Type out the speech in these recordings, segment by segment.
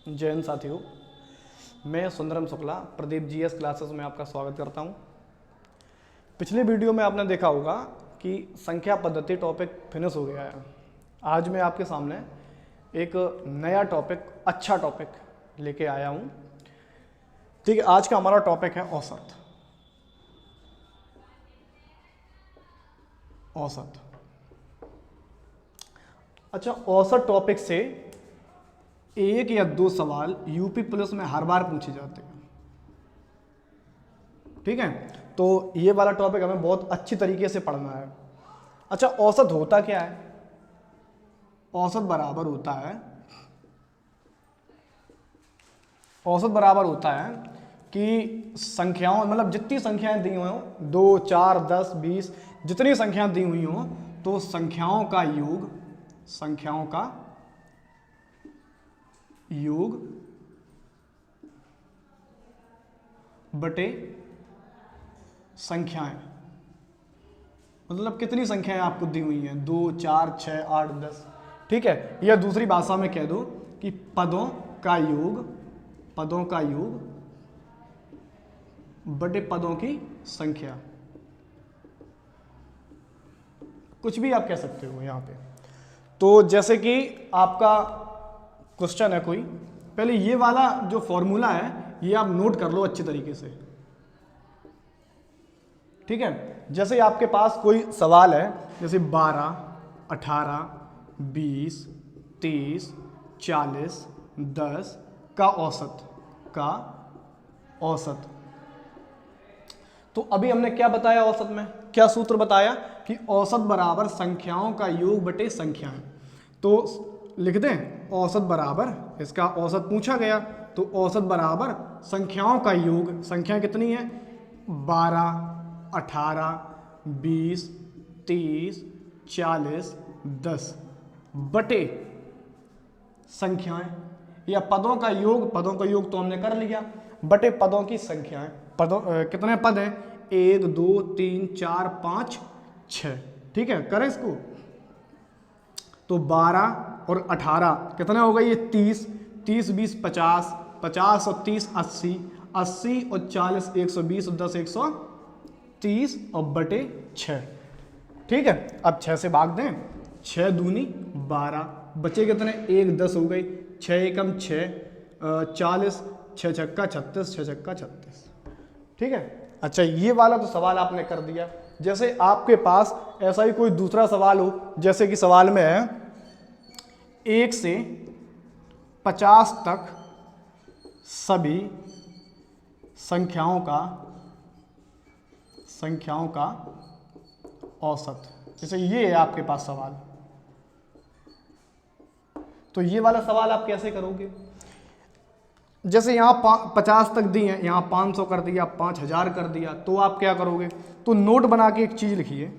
जय हिंद साथियों, मैं सुंदरम शुक्ला प्रदीप जीएस क्लासेस में आपका स्वागत करता हूं। पिछले वीडियो में आपने देखा होगा कि संख्या पद्धति टॉपिक फिनिश हो गया है। आज मैं आपके सामने एक नया टॉपिक, अच्छा टॉपिक लेके आया हूं। ठीक है, आज का हमारा टॉपिक है औसत। औसत। अच्छा, औसत टॉपिक से एक या दो सवाल यूपी पुलिस में हर बार पूछे जाते हैं। ठीक है, तो ये वाला टॉपिक हमें बहुत अच्छी तरीके से पढ़ना है। अच्छा, औसत होता क्या है? औसत बराबर होता है, औसत बराबर होता है कि संख्याओं, मतलब जितनी संख्याएं दी हुई हों, 2, 4, 10, 20, जितनी संख्याएं दी हुई हों, तो संख्याओं का योग, संख्याओं का योग बटे संख्याएं। मतलब कितनी संख्याएं आपको दी हुई हैं, 2, 4, 6, 8, 10। ठीक है, या दूसरी भाषा में कह दो कि पदों का योग, पदों का योग बटे पदों की संख्या। कुछ भी आप कह सकते हो यहां पे। तो जैसे कि आपका क्वेश्चन है कोई, पहले ये वाला जो फॉर्मूला है ये आप नोट कर लो अच्छी तरीके से। ठीक है, जैसे आपके पास कोई सवाल है, जैसे 12, 18, 20, 30, 40, 10 का औसत, का औसत। तो अभी हमने क्या बताया औसत में? क्या सूत्र बताया कि औसत बराबर संख्याओं का योग बटे संख्याएं। तो लिख दें औसत बराबर, इसका औसत पूछा गया तो औसत बराबर संख्याओं का योग। संख्या कितनी है? 12, 18, 20, 30, 40, 10 बटे संख्याएं, या पदों का योग। पदों का योग तो हमने कर लिया, बटे पदों की संख्याएं। पदों कितने पद हैं? 1, 2, 3, 4, 5, 6। ठीक है, करें इसको। तो 12 और 18 कितने हो गए? ये 30, 30, 20, 50, 50 और 30, 80, 80 और 40, 120 और 10, 130 और बटे 6। ठीक है, अब 6 से भाग दें, 6 दूनी 12, बचे कितने? 1, 10 हो गई, 6 एकम 6, 40, 6 छक्का 36, 6 छक्का 36। ठीक है, अच्छा ये वाला तो सवाल आपने कर दिया। जैसे आपके पास ऐसा ही कोई दूसरा सवाल हो, जैसे कि सवाल में है 1 से 50 तक सभी संख्याओं का औसत। जैसे ये है आपके पास सवाल, तो ये वाला सवाल आप कैसे करोगे? जैसे यहाँ 50 तक दी है, यहाँ 500 कर दिया, 5000 कर दिया, तो आप क्या करोगे? तो नोट बना के एक चीज लिखिए,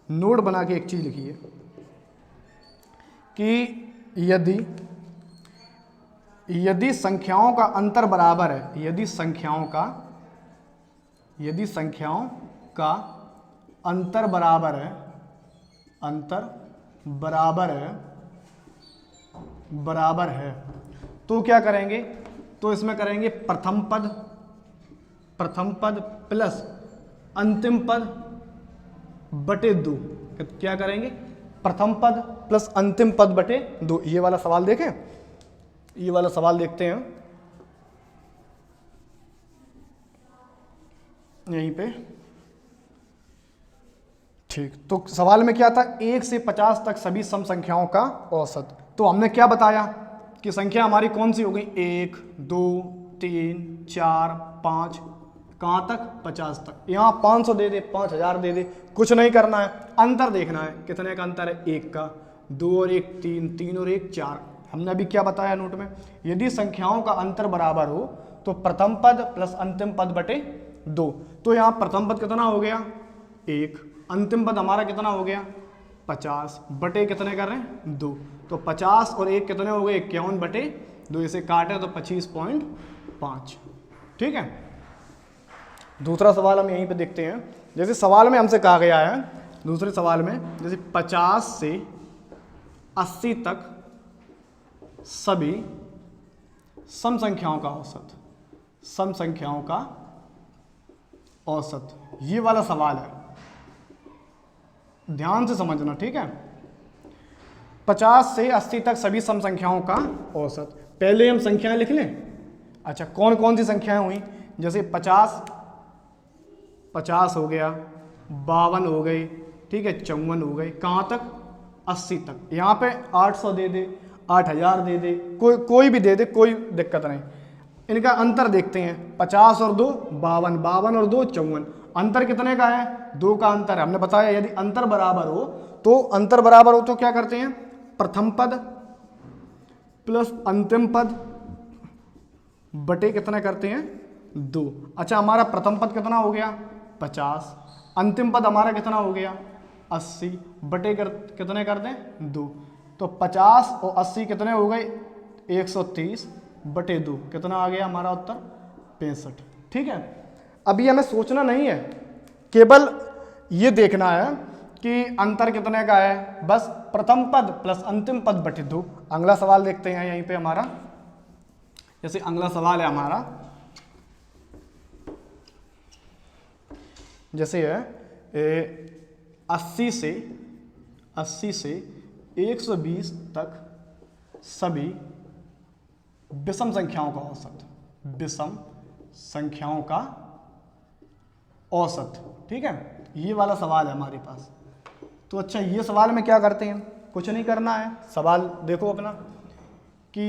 नोट बना के एक चीज लिखिए कि यदि संख्याओं का अंतर बराबर है, यदि संख्याओं का अंतर बराबर है, बराबर है, तो क्या करेंगे? तो इसमें करेंगे प्रथम पद प्लस अंतिम पद बटे 2। क्या करेंगे? प्रथम पद प्लस अंतिम पद बटे 2। ये वाला सवाल देखें, ये वाला सवाल देखते हैं यहीं पे। ठीक, तो सवाल में क्या था? 1 से 50 तक सभी सम संख्याओं का औसत। तो हमने क्या बताया कि संख्या हमारी कौन सी हो गई? 1, 2, 3, 4, 5, कहाँ तक? 50 तक। यहाँ 500 दे दे, 5000 दे दे, कुछ नहीं करना है, अंतर देखना है। कितने का अंतर है? 1 का। 2 और 1 3, 3 और 1 4। हमने अभी क्या बताया नोट में? यदि संख्याओं का अंतर बराबर हो तो प्रथम पद प्लस अंतिम पद बटे 2। तो यहाँ प्रथम पद कितना हो गया? 1। अंतिम पद हमारा कितना हो गया? 50 बटे कितने कर रहे हैं? 2। तो 50 और 1 कितने हो गए? 51 बटे 2। इसे काटे तो 25.5। ठीक है, दूसरा सवाल हम यहीं पे देखते हैं। जैसे सवाल में हमसे कहा गया है, दूसरे सवाल में जैसे 50 से 80 तक सभी सम संख्याओं का औसत, सम संख्याओं का औसत, ये वाला सवाल है, ध्यान से समझना, ठीक है। 50 से 80 तक सभी सम संख्याओं का औसत। पहले हम संख्याएं लिख लें। अच्छा, कौन कौन सी संख्याएं हुई, जैसे 50 हो गया, 52 हो गई, ठीक है, 54 हो गई, कहाँ तक, 80 तक। यहाँ पे 800 दे दे, 8000 दे दे, कोई भी दे दे, कोई दिक्कत नहीं। इनका अंतर देखते हैं, 50 और 2 52, 52 और 2 54, अंतर कितने का है, 2 का अंतर है। हमने बताया यदि अंतर बराबर हो तो क्या करते हैं, प्रथम पद प्लस अंतिम पद बटे कितने करते हैं, 2। अच्छा, हमारा प्रथम पद कितना हो गया, 50, अंतिम पद हमारा कितना हो गया, 80, बटे कितने कर दें, 2। तो 50 और 80 कितने हो गए, 130 बटे 2, कितना आ गया हमारा उत्तर, 65। ठीक है, अभी हमें सोचना नहीं है, केवल ये देखना है कि अंतर कितने का है, बस प्रथम पद प्लस अंतिम पद बटे 2। अगला सवाल देखते हैं यहीं पे हमारा, जैसे अगला सवाल है हमारा, जैसे है 80 से 120 तक सभी विषम संख्याओं का औसत, विषम संख्याओं का औसत। ठीक है, ये वाला सवाल है हमारे पास। तो अच्छा, ये सवाल में क्या करते हैं, कुछ नहीं करना है, सवाल देखो अपना कि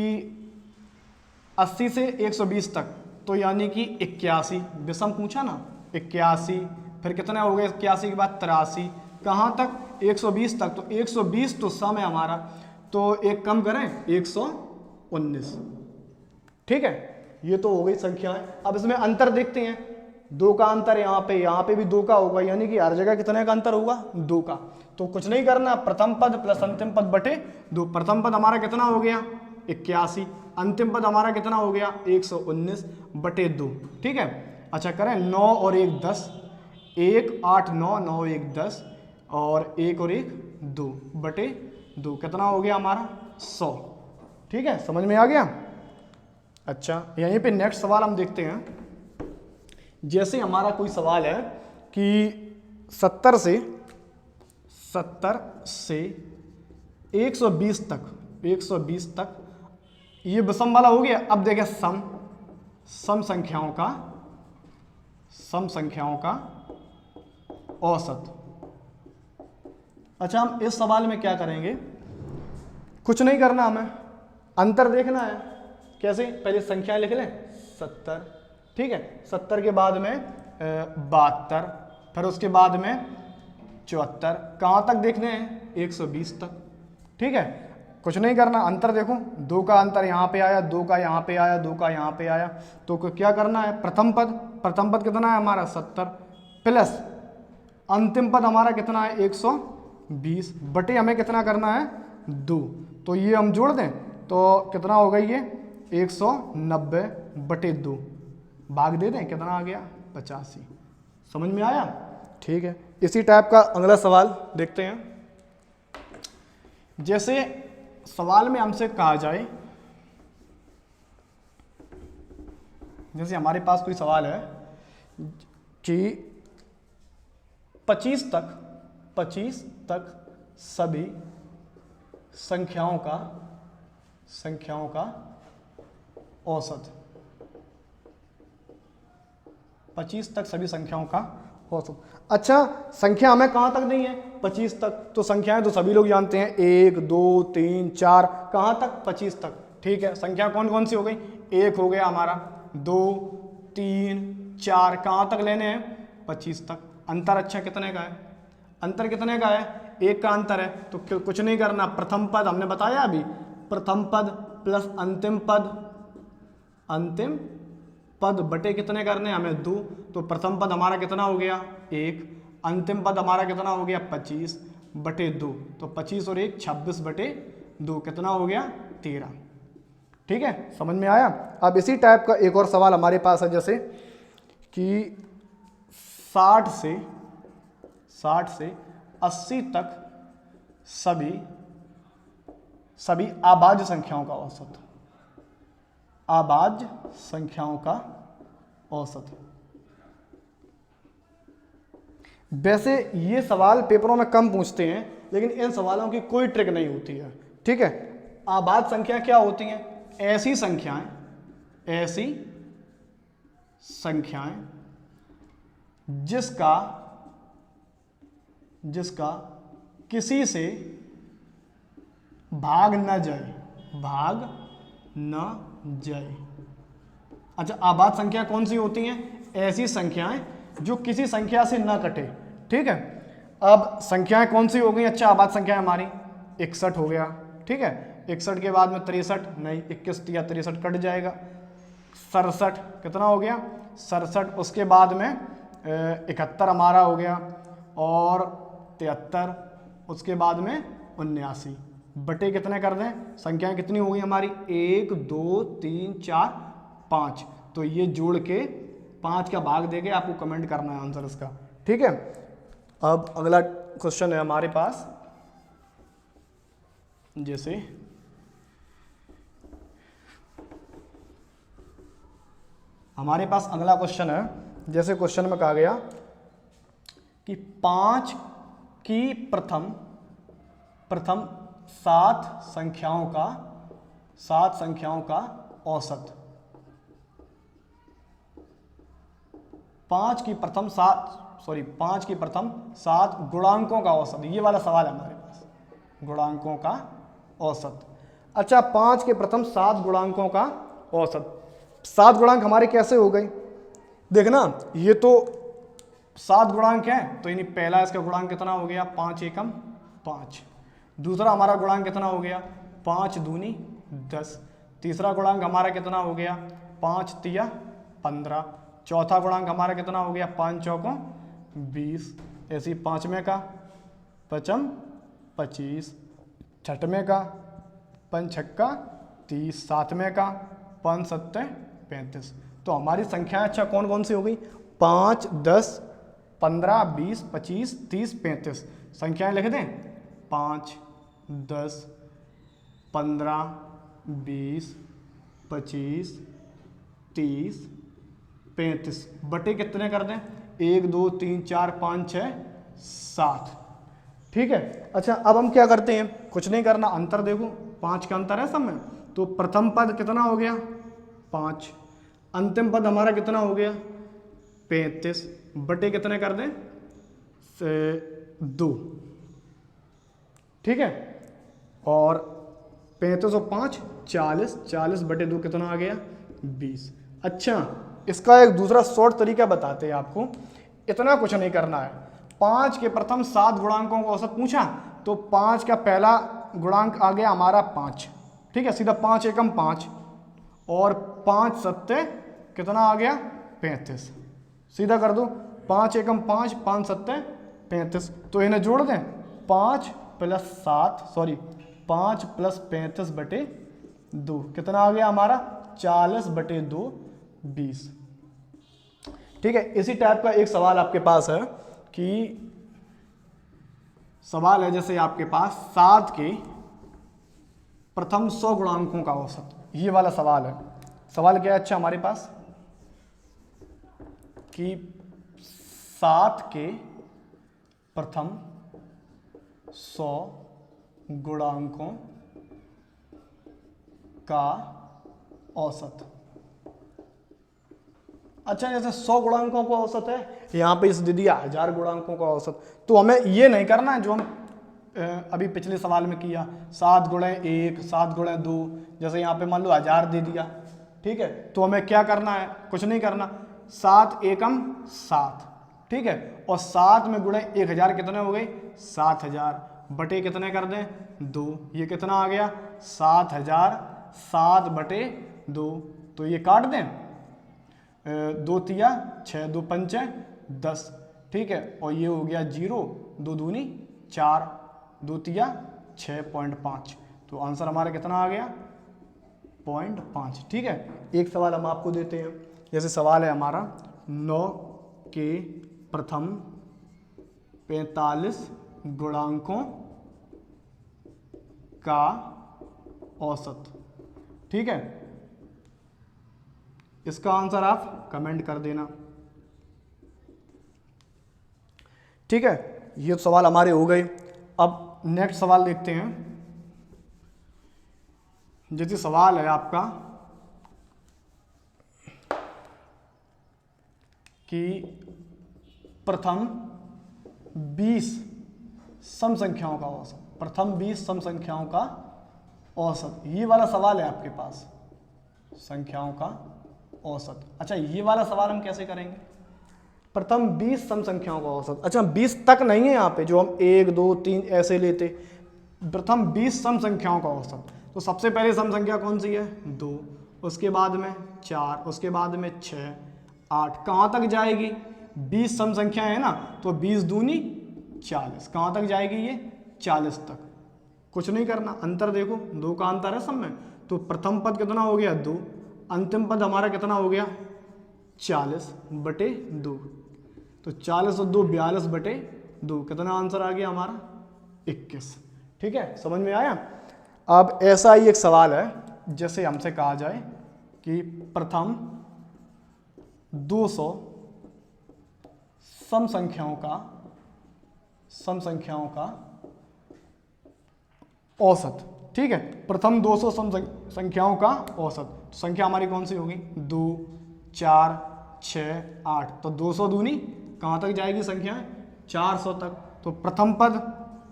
80 से 120 तक, तो यानी कि 81, विषम पूछा ना, 81, फिर कितने हो गए 81 के बाद 83, कहाँ तक, 120 तक। तो 120 तो सम है हमारा, तो एक कम करें, 119। ठीक है, ये तो हो गई संख्याएं। अब इसमें अंतर देखते हैं, 2 का अंतर यहाँ पे भी 2 का होगा, यानी कि हर जगह कितने का अंतर होगा, 2 का। तो कुछ नहीं करना, प्रथम पद प्लस अंतिम पद बटे 2। प्रथम पद हमारा कितना हो गया, 81, अंतिम पद हमारा कितना हो गया, 119 बटे 2। ठीक है, अच्छा करें, 9 और 1 10, 1 8 9, 9 1 10, और 1 और 1 2 बटे 2, कितना हो गया हमारा, 100। ठीक है, समझ में आ गया। अच्छा, यहीं पे नेक्स्ट सवाल हम देखते हैं। जैसे हमारा कोई सवाल है कि 70 से 120 तक ये विषम वाला हो गया। अब देखें सम संख्याओं का औसत। अच्छा, हम इस सवाल में क्या करेंगे, कुछ नहीं करना, हमें अंतर देखना है। कैसे, पहले संख्या लिख लें, 70, ठीक है, 70 के बाद में 72, फिर उसके बाद में 74, कहाँ तक देखने हैं, 120 तक। ठीक है, कुछ नहीं करना, अंतर देखो, 2 का अंतर यहाँ पे आया, 2 का यहाँ पे आया, 2 का यहाँ पे आया, तो क्या करना है, प्रथम पद कितना है हमारा, 70, प्लस अंतिम पद हमारा कितना है, 120 बटे हमें कितना करना है, 2। तो ये हम जोड़ दें तो कितना होगा, ये 190 बटे 2, भाग दे दें, कितना आ गया, 85। समझ में आया। ठीक है, इसी टाइप का अगला सवाल देखते हैं। जैसे सवाल में हमसे कहा जाए, जैसे हमारे पास कोई सवाल है कि 25 तक सभी संख्याओं का औसत, 25 तक सभी संख्याओं का औसत। अच्छा, संख्या हमें कहाँ तक नहीं है, 25 तक। तो संख्याएं तो सभी लोग जानते हैं, 1 2 3 4, कहाँ तक, 25 तक। ठीक है, संख्या कौन कौन सी हो गई, 1 हो गया हमारा, 2 3 4, कहाँ तक लेने हैं, 25 तक। अंतर अच्छा कितने का है, अंतर कितने का है, 1 का अंतर है। तो कुछ नहीं करना, प्रथम पद हमने बताया अभी, प्रथम पद प्लस अंतिम पद बटे कितने करने हमें, 2। तो प्रथम पद हमारा कितना हो गया, 1, अंतिम पद हमारा कितना हो गया, 25 बटे 2। तो 25 और 1 26 बटे 2, कितना हो गया, 13। ठीक है, समझ में आया। अब इसी टाइप का एक और सवाल हमारे पास है, जैसे कि 60 से 80 तक सभी अभाज्य संख्याओं का औसत, आबाद संख्याओं का औसत। वैसे ये सवाल पेपरों में कम पूछते हैं, लेकिन इन सवालों की कोई ट्रिक नहीं होती है। ठीक है, आबाद संख्या क्या होती हैं? ऐसी संख्याएं जिसका किसी से भाग न जाए। अच्छा, आबाद संख्या कौन सी होती हैं? ऐसी संख्याएं जो किसी संख्या से न कटे। ठीक है, अब संख्याएं कौन सी हो गई? अच्छा, आबाद संख्या हमारी 61 हो गया। ठीक है, 61 के बाद में 63 नहीं, 21 या 63 कट जाएगा। 67 कितना हो गया? 67। उसके बाद में 71 हमारा हो गया, और 73, उसके बाद में 79 बटे कितने कर दें? संख्याएं कितनी हो गई हमारी? 1 2 3 4 5। तो ये जोड़ के 5 का भाग देके आपको कमेंट करना है आंसर इसका। ठीक है, अब अगला क्वेश्चन है हमारे पास। जैसे हमारे पास अगला क्वेश्चन है, जैसे क्वेश्चन में कहा गया कि 5 की प्रथम 7 संख्याओं का औसत। 5 की प्रथम 7 गुणांकों का औसत। ये वाला सवाल है हमारे पास, गुणांकों का औसत। अच्छा, 5 के प्रथम 7 गुणांकों का औसत। 7 गुणांक हमारे कैसे हो गए? देखना, ये तो 7 गुणांक हैं, तो यानी पहला इसका गुणांक कितना हो गया? 5 एकम 5। दूसरा हमारा गुणांक कितना हो गया? 5 दूनी 10। तीसरा गुणांक हमारा कितना हो गया? 5 तिया 15। चौथा गुणांक हमारा कितना हो गया? 5 चौकों 20। ऐसे ही 5वें का 5m 25, 6वें का 5 छक्का 30, 7वें का 5 7 35। तो हमारी संख्याएं अच्छा कौन कौन सी हो गई? 5 10 15 20 25 30 35। संख्याएं लिख दें? 5 10 15 20 25 30 35 बटे कितने कर दें? 1 2 3 4 5 6 7। ठीक है, अच्छा अब हम क्या करते हैं? कुछ नहीं करना, अंतर देखो, 5 का अंतर है सब में। तो प्रथम पद कितना हो गया? 5। अंतिम पद हमारा कितना हो गया? 35 बटे कितने कर दें? 2। ठीक है, और 35 और 5 40, 40 बटे 2 कितना आ गया? 20। अच्छा, इसका एक दूसरा शॉर्ट तरीका बताते हैं आपको। इतना कुछ नहीं करना है। 5 के प्रथम 7 गुणांकों का औसत पूछा, तो 5 का पहला गुणांक आ गया हमारा 5। ठीक है, सीधा 5 एकम 5, और 5 7 कितना आ गया? 35। सीधा कर दो, 5 एकम 5, 5 7 35। तो इन्हें जोड़ दें, 5 प्लस 35 बटे 2 कितना आ गया हमारा? 40 बटे 2 20। ठीक है, इसी टाइप का एक सवाल आपके पास है कि सवाल है जैसे आपके पास 7 के प्रथम 100 गुणांकों का औसत। ये वाला सवाल है। सवाल क्या है? अच्छा हमारे पास कि 7 के प्रथम 100 गुणांकों का औसत। अच्छा, जैसे 100 गुणांकों का औसत है, यहाँ पे इस दे दिया 1000 गुणांकों का औसत। तो हमें ये नहीं करना है जो हम अभी पिछले सवाल में किया, 7 गुणे 1 7 गुणे 2। जैसे यहाँ पे मान लो 1000 दे दिया। ठीक है, तो हमें क्या करना है? कुछ नहीं करना, 7 एकम 7। ठीक है, और 7 में गुणे 1000 कितने हो गए? 7000 बटे कितने कर दें? 2। ये कितना आ गया? 7000 7 बटे 2। तो ये काट दें, 2 तिया 6 2 पंचे 10। ठीक है, और ये हो गया 0, 2 दूनी 4, 2 तिया 6.5। तो आंसर हमारा कितना आ गया? 0.5। ठीक है, एक सवाल हम आपको देते हैं। जैसे सवाल है हमारा 9 के प्रथम 45 गुणांकों का औसत। ठीक है, इसका आंसर आप कमेंट कर देना। ठीक है, ये सवाल हमारे हो गए। अब नेक्स्ट सवाल देखते हैं। जैसे सवाल है आपका कि प्रथम 20 सम संख्याओं का औसत, प्रथम 20 सम संख्याओं का औसत, ये वाला सवाल है आपके पास, संख्याओं का औसत। अच्छा, ये वाला सवाल हम कैसे करेंगे? प्रथम 20 सम संख्याओं का औसत। अच्छा, 20 तक नहीं है यहाँ पे, जो हम 1 2 3 ऐसे लेते। प्रथम 20 सम संख्याओं का औसत, तो सबसे पहले सम संख्या कौन सी है? 2, उसके बाद में 4, उसके बाद में 6, 8, कहाँ तक जाएगी? 20 सम संख्या है ना, तो 20 दूनी 40, कहाँ तक जाएगी ये? 40 तक। कुछ नहीं करना, अंतर देखो, 2 का अंतर है सब में। तो प्रथम पद कितना हो गया? 2, अंतिम पद हमारा कितना हो गया? 40/2। तो 40 और 2 42/2, कितना आंसर आ गया हमारा? 21। ठीक है, समझ में आया? अब ऐसा ही एक सवाल है, जैसे हमसे कहा जाए कि प्रथम 200 सम संख्याओं का औसत। ठीक है, प्रथम 200 सम संख्याओं का औसत, संख्या हमारी कौन सी होगी? 2 4 6 8, तो 200 दूनी कहाँ तक जाएगी संख्या? 400 तक। तो प्रथम पद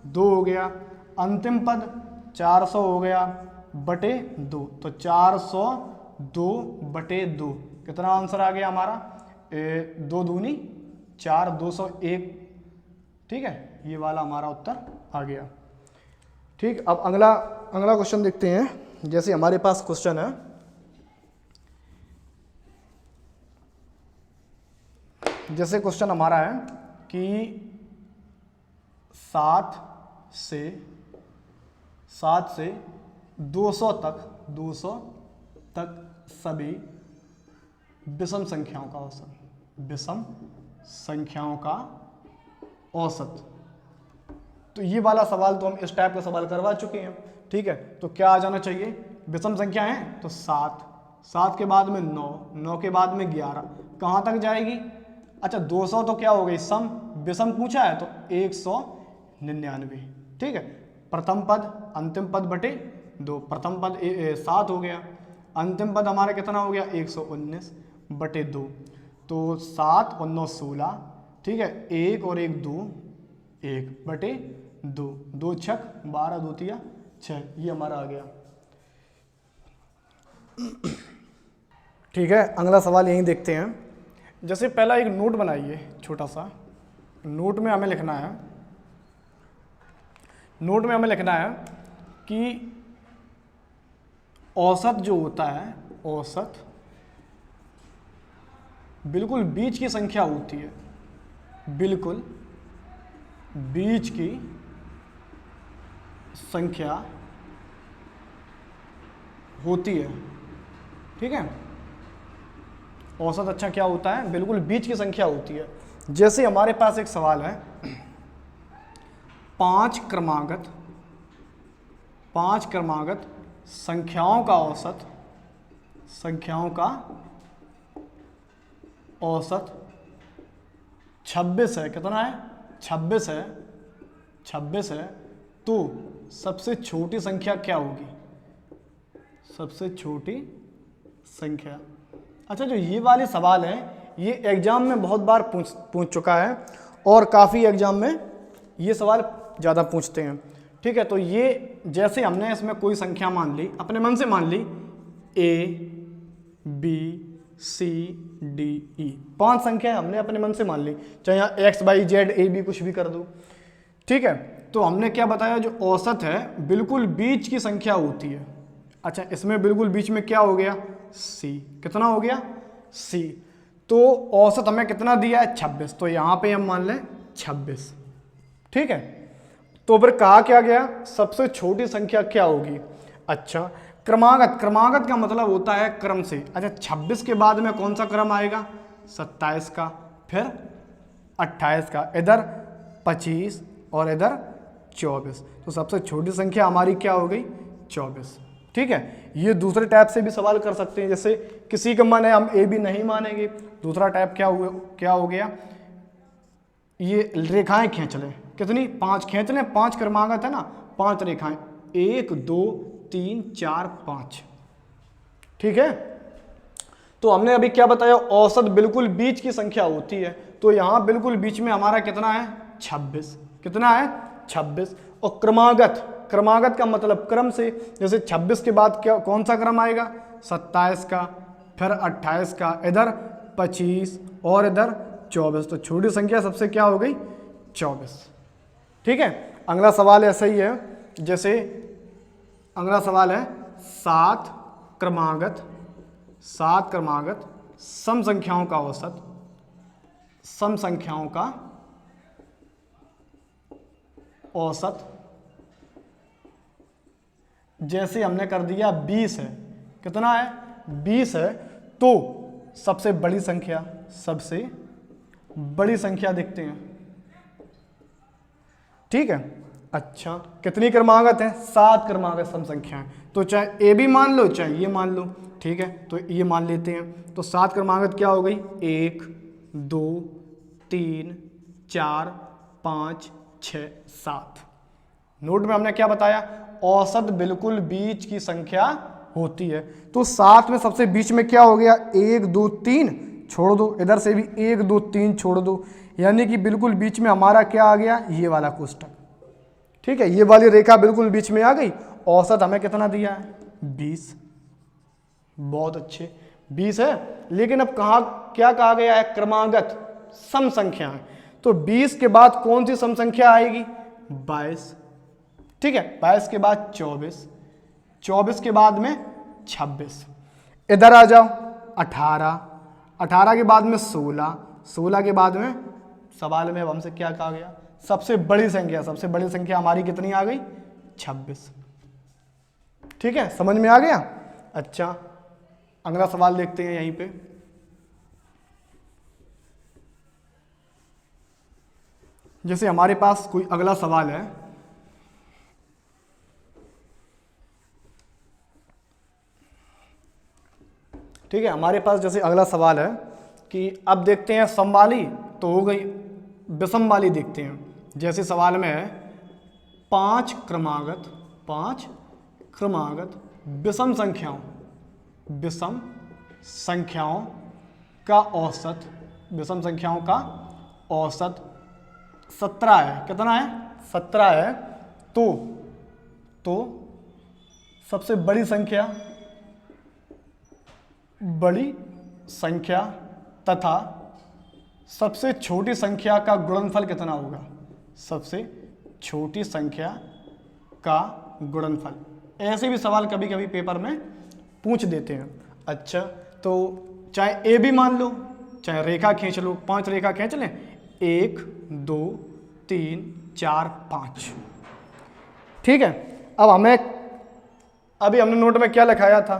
2 हो गया, अंतिम पद 400 हो गया बटे 2, तो 402/2, कितना आंसर आ गया हमारा? 2 दूनी 4, 201। ठीक है, ये वाला हमारा उत्तर आ गया। ठीक, अब अगला क्वेश्चन देखते हैं। जैसे हमारे पास क्वेश्चन है, जैसे क्वेश्चन हमारा है कि 7 से 200 तक सभी विषम संख्याओं का औसत, विषम संख्याओं का औसत। तो ये वाला सवाल तो हम इस टाइप का सवाल करवा चुके हैं। ठीक है, तो क्या आ जाना चाहिए? विषम संख्या है तो 7 के बाद में 9 के बाद में 11, कहाँ तक जाएगी? अच्छा, 200 तो क्या हो गई सम, विषम पूछा है तो 199। ठीक है, प्रथम पद अंतिम पद बटे 2, प्रथम पद 7 हो गया, अंतिम पद हमारा कितना हो गया? 119/2, तो 7 और 9 16। ठीक है, 1 और 1 2, 1/2, 2 छक 12, 2 तिया 6, ये हमारा आ गया। ठीक है, अगला सवाल यहीं देखते हैं। जैसे पहला एक नोट बनाइए, छोटा सा नोट में हमें लिखना है, कि औसत जो होता है, औसत बिल्कुल बीच की संख्या होती है, बिल्कुल बीच की संख्या होती है। ठीक है, औसत अच्छा क्या होता है? बिल्कुल बीच की संख्या होती है। जैसे हमारे पास एक सवाल है, 5 क्रमागत संख्याओं का औसत 26 है। कितना है? 26 है। तो सबसे छोटी संख्या क्या होगी? सबसे छोटी संख्या। अच्छा, जो ये वाले सवाल है, ये एग्जाम में बहुत बार पूछ चुका है, और काफ़ी एग्जाम में ये सवाल ज़्यादा पूछते हैं। ठीक है, तो ये जैसे हमने इसमें कोई संख्या मान ली, अपने मन से मान ली, A B C D E, 5 संख्या हमने अपने मन से मान ली, चाहे यहाँ X Y Z A B कुछ भी कर दो। ठीक है, तो हमने क्या बताया? जो औसत है बिल्कुल बीच की संख्या होती है। अच्छा, इसमें बिल्कुल बीच में क्या हो गया? C, कितना हो गया? C। तो औसत हमें कितना दिया है? 26, तो यहाँ पे हम मान लें 26। ठीक है, तो फिर कहा क्या गया? सबसे छोटी संख्या क्या होगी? अच्छा, क्रमागत का मतलब होता है क्रम से। अच्छा, 26 के बाद में कौन सा क्रम आएगा? 27 का, फिर 28 का, इधर 25 और इधर 24। तो सबसे छोटी संख्या हमारी क्या हो गई? 24। ठीक है, ये दूसरे टाइप से भी सवाल कर सकते हैं, जैसे किसी का मन है हम ए बी नहीं मानेंगे, दूसरा टाइप क्या हो गया, ये रेखाएं खींच लें, कितनी 5 खींच लें, 5 क्रमागत है ना, 5 रेखाएं, 1 2 3 4 5, ठीक है। तो हमने अभी क्या बताया, औसत बिल्कुल बीच की संख्या होती है, तो यहां बिल्कुल बीच में हमारा कितना है 26, कितना है 26। और क्रमागत, क्रमागत का मतलब क्रम से, जैसे 26 के बाद क्या कौन सा क्रम आएगा, 27 का, फिर 28 का, इधर 25 और इधर 24, तो छोटी संख्या सबसे क्या हो गई 24, ठीक है। अगला सवाल ऐसा ही है, जैसे अगला सवाल है 7 क्रमागत सम संख्याओं का औसत, सम संख्याओं का औसत, जैसे हमने कर दिया 20 है, कितना है 20 है, तो सबसे बड़ी संख्या देखते हैं, ठीक है। अच्छा, कितनी क्रमागत है, 7 क्रमागत सम संख्याएं, तो चाहे ए भी मान लो चाहे ये मान लो, ठीक है, तो ये मान लेते हैं। तो 7 क्रमागत क्या हो गई, 1 2 3 4 5 6 7। नोट में हमने क्या बताया, औसत बिल्कुल बीच की संख्या होती है, तो 7 में सबसे बीच में क्या हो गया, 1 2 3 छोड़ दो, इधर से भी 1 2 3 छोड़ दो, यानी कि बिल्कुल बीच में हमारा क्या आ गया, ये वाला कोष्टक, ठीक है, ये वाली रेखा बिल्कुल बीच में आ गई। औसत हमें कितना दिया है 20, बहुत अच्छे 20 है, लेकिन अब क्या कहा गया है, क्रमागत सम संख्या है, तो 20 के बाद कौन सी सम संख्या आएगी, 22, ठीक है, 22 के बाद 24, 24 के बाद में 26, इधर आ जाओ 18, 18 के बाद में 16, 16 के बाद में सवाल में अब हमसे क्या कहा गया, सबसे बड़ी संख्या हमारी कितनी आ गई 26, ठीक है, समझ में आ गया। अच्छा, अगला सवाल देखते हैं यहीं पे, जैसे हमारे पास कोई अगला सवाल है, ठीक है, हमारे पास जैसे अगला सवाल है कि अब देखते हैं समवाली तो हो गई, विषम वाली देखते हैं। जैसे सवाल में है 5 क्रमागत विषम संख्याओं का औसत 17 है, कितना है 17 है, तो सबसे बड़ी संख्या तथा सबसे छोटी संख्या का गुणनफल कितना होगा, सबसे छोटी संख्या का गुणनफल, ऐसे भी सवाल कभी कभी पेपर में पूछ देते हैं। अच्छा, तो चाहे ए भी मान लो चाहे रेखा खींच लो, 5 रेखा खींच लें, 1 2 3 4 5, ठीक है। अब अभी हमने नोट में क्या लिखाया था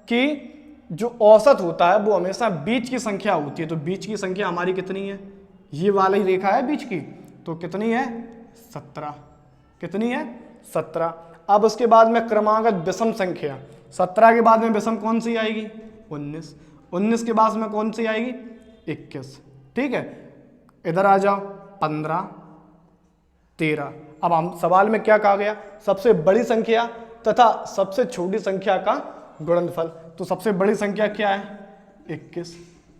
कि जो औसत होता है वो हमेशा बीच की संख्या होती है, तो बीच की संख्या हमारी कितनी है, ये वाली रेखा है बीच की, तो कितनी है 17, कितनी है 17। अब उसके बाद में क्रमागत विषम संख्या, 17 के बाद में विषम कौन सी आएगी 19, 19 के बाद में कौन सी आएगी 21, ठीक है। इधर आ जाओ 15 13। अब हम सवाल में क्या कहा गया, सबसे बड़ी संख्या तथा सबसे छोटी संख्या का गुणनफल, तो सबसे बड़ी संख्या क्या है 21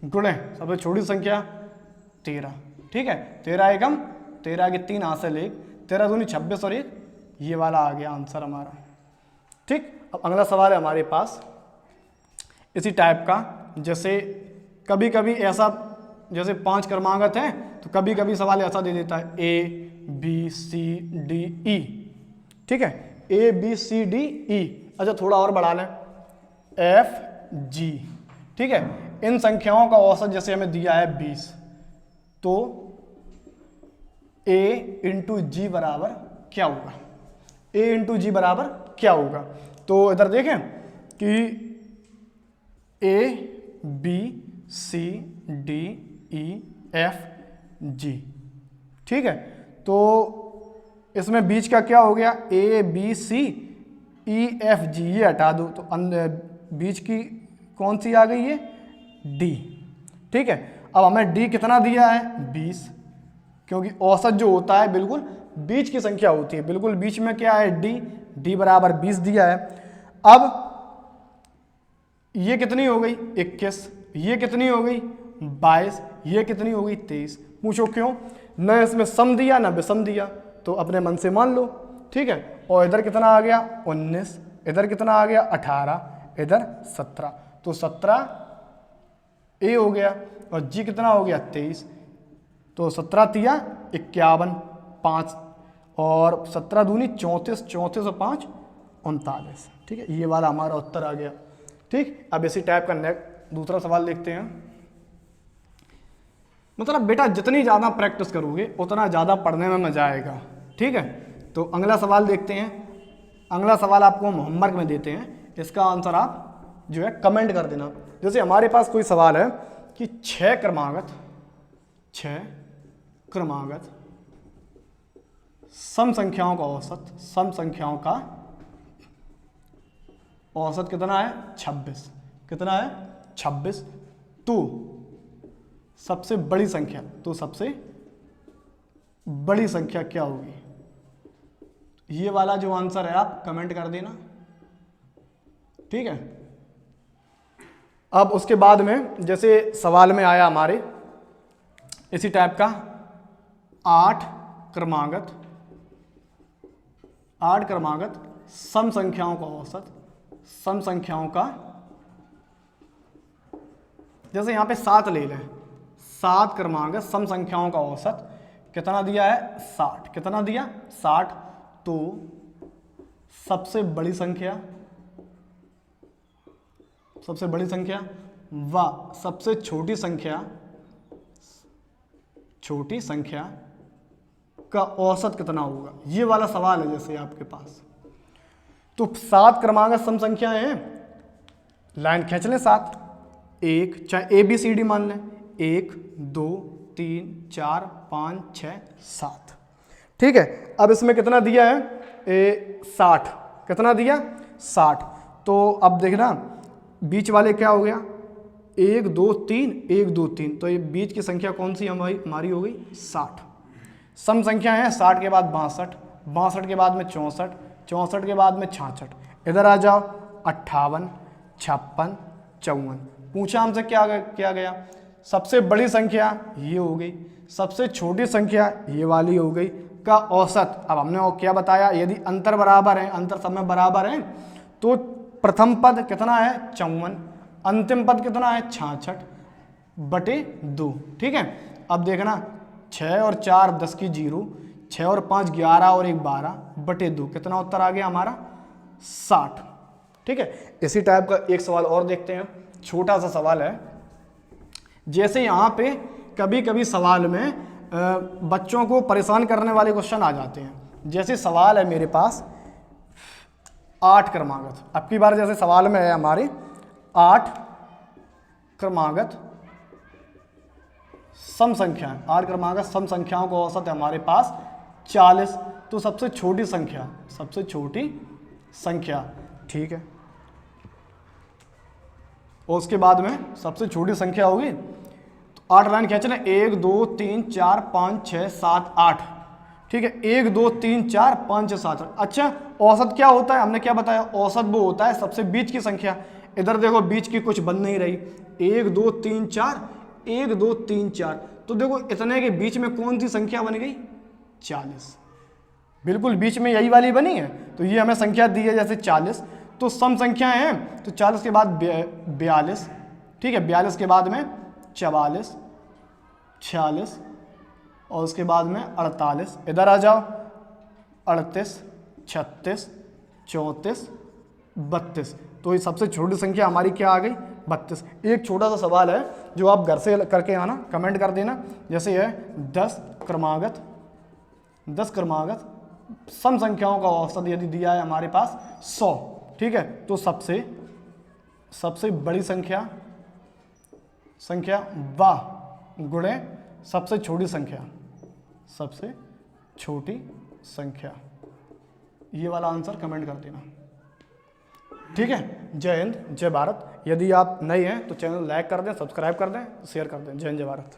गुणे सबसे छोटी संख्या 13, ठीक है, 13 एकम 13 के 3 हासिल 1, 13 दूनी 26 और 1, ये वाला आ गया आंसर हमारा, ठीक। अब अगला सवाल है हमारे पास इसी टाइप का, जैसे कभी कभी ऐसा, जैसे 5 क्रमागत हैं तो कभी कभी सवाल ऐसा दे देता है A B C D E, ठीक है, A B C D E। अच्छा, थोड़ा और बढ़ा लें F G, ठीक है, इन संख्याओं का औसत जैसे हमें दिया है 20, तो A इंटू जी बराबर क्या होगा, A इंटू जी बराबर क्या होगा, तो इधर देखें कि A B C D E F G, ठीक है, तो इसमें बीच का क्या हो गया A B C EFG ये हटा दो तो बीच की कौन सी आ गई है, D। ठीक है, अब हमें D कितना दिया है, 20, क्योंकि औसत जो होता है बिल्कुल बीच की संख्या होती है, बिल्कुल बीच में क्या है, D बराबर 20 दिया है। अब ये कितनी हो गई, 21, ये कितनी हो गई, 22, ये कितनी हो गई, 23। पूछो क्यों, न इसमें सम दिया ना विषम दिया, तो अपने मन से मान लो। ठीक है, और इधर कितना आ गया, 19, इधर कितना आ गया, 18, इधर 17, तो 17 ए हो गया, और जी कितना हो गया, 23, तो 17 तिया 51, 5 और 17 दूनी 34, 34 और 5 39। ठीक है, ये वाला हमारा उत्तर आ गया। ठीक, अब इसी टाइप का दूसरा सवाल देखते हैं। मतलब बेटा जितनी ज़्यादा प्रैक्टिस करोगे उतना ज़्यादा पढ़ने में मजा आएगा। ठीक है, तो अगला सवाल देखते हैं। अगला सवाल आपको हम होमवर्क में देते हैं, इसका आंसर आप जो है कमेंट कर देना। जैसे हमारे पास कोई सवाल है कि 6 क्रमागत सम संख्याओं का औसत, सम संख्याओं का औसत कितना है, 26, कितना है, 26, तो सबसे बड़ी संख्या, तो सबसे बड़ी संख्या क्या होगी, ये वाला जो आंसर है आप कमेंट कर देना। ठीक है, अब उसके बाद में जैसे सवाल में आया हमारे इसी टाइप का 8 क्रमागत सम संख्याओं का औसत, सम संख्याओं का, जैसे यहाँ पे 7 ले लें, 7 क्रमागत सम संख्याओं का औसत कितना दिया है, 60, कितना दिया, 60, तो सबसे बड़ी संख्या व सबसे छोटी संख्या का औसत कितना होगा, ये वाला सवाल है जैसे आपके पास। तो 7 क्रमागत सम संख्याएं हैं, लाइन खींच लें 7, एक चाहे ABCD मान लें, 1 2 3 4 5 6 7। ठीक है, अब इसमें कितना दिया है, 60, कितना दिया, 60, तो अब देखना बीच वाले क्या हो गया, 1 2 3 1 2 3, तो ये बीच की संख्या कौन सी हमारी हो गई, 60। सम संख्या है 60 के बाद 62, 62 के बाद में 64, 64 के बाद में 66, इधर आ जाओ 58 56 54। पूछा हमसे क्या गया, सबसे बड़ी संख्या ये हो गई, सबसे छोटी संख्या ये वाली हो गई का औसत। अब हमने क्या बताया, यदि अंतर बराबर है, अंतर सब में बराबर है, तो प्रथम पद कितना है, 54, अंतिम पद कितना है, 66/2। ठीक है, अब देखना 6 और 4 10 की 0, 6 और 5 11 और 1 12/2, कितना उत्तर आ गया हमारा, 60। ठीक है, इसी टाइप का एक सवाल और देखते हैं, छोटा सा सवाल है। जैसे यहाँ पे कभी कभी सवाल में बच्चों को परेशान करने वाले क्वेश्चन आ जाते हैं। जैसे सवाल है मेरे पास 8 क्रमागत, अब की बार जैसे सवाल में है हमारे 8 क्रमागत सम संख्याएं, 8 क्रमागत सम संख्याओं का औसत है हमारे पास 40, तो सबसे छोटी संख्या, ठीक है, और उसके बाद में सबसे छोटी संख्या होगी, तो 8 लाइन खींचना, 1 2 3 4 5 6 7 8। ठीक है, 1 2 3 4 5 6 7 8। अच्छा, औसत क्या होता है, हमने क्या बताया, औसत वो होता है सबसे बीच की संख्या। इधर देखो बीच की कुछ बन नहीं रही, 1 2 3 4 1 2 3 4, तो देखो इतने के बीच में कौन सी संख्या बन गई, 40, बिल्कुल बीच में यही वाली बनी है, तो ये हमें संख्या दी है जैसे 40, तो सम संख्याएं हैं, तो 40 के बाद 42, ठीक है, 42 के बाद में 44 46 और उसके बाद में 48, इधर आ जाओ 38 36 34 32, तो ये सबसे छोटी संख्या हमारी क्या आ गई, 32। एक छोटा सा सवाल है जो आप घर से करके आना, कमेंट कर देना, जैसे है 10 क्रमागत सम संख्याओं का औसत यदि दिया है हमारे पास 100, ठीक है, तो सबसे बड़ी संख्या व गुणे सबसे छोटी संख्या, ये वाला आंसर कमेंट कर देना। ठीक है। जय हिंद, जय भारत। यदि आप नए हैं तो चैनल लाइक कर दें, सब्सक्राइब कर दें, शेयर कर दें। जय हिंद, जय भारत।